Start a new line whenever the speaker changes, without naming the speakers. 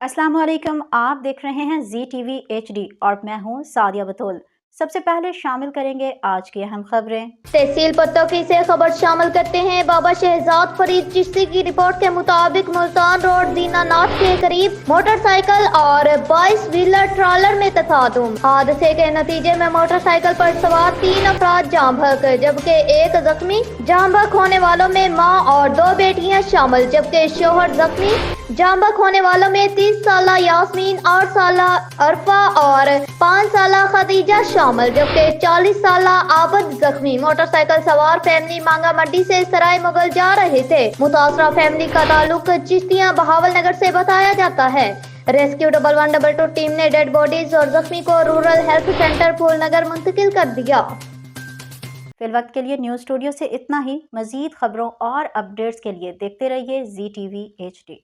अस्सलाम वालेकुम, आप देख रहे हैं ZTV HD और मैं हूं सादिया बतूल। सबसे पहले शामिल करेंगे आज की अहम खबरें।
तहसील पत्तौकी से खबर शामिल करते हैं। बाबा शहजाद फरीद चिश्ती की रिपोर्ट के मुताबिक मुल्तान रोड दीनानाथ के करीब मोटरसाइकिल और 22 व्हीलर ट्रॉलर में तसादुम। हादसे के नतीजे में मोटरसाइकिल पर सवार 3 अफराद जाम बहक जबकि एक जख्मी। जाम बहक होने वालों में मां और 2 बेटियां शामिल, जबकि शोहर जख्मी। जाम बहक होने वालों में 30 साला यास्मीन, 8 साला अरफा और 5 साला खदीजा शामिल, जबकि 40 साला आबद जख्मी। मोटरसाइकिल सवार फैमिली मांगा मंडी से सराय मुगल जा रहे थे। मुतासरा फैमिली का ताल्लुक चिश्तियां बहावल नगर से बताया जाता है। रेस्क्यू 1112 टीम ने डेड बॉडीज और जख्मी को रूरल हेल्थ सेंटर फूलनगर मुंतकिल कर दिया।
फिल वक्त के लिए न्यूज़ स्टूडियो से इतना ही। मजीद खबरों और अपडेट्स के लिए देखते रहिए ZTV HD।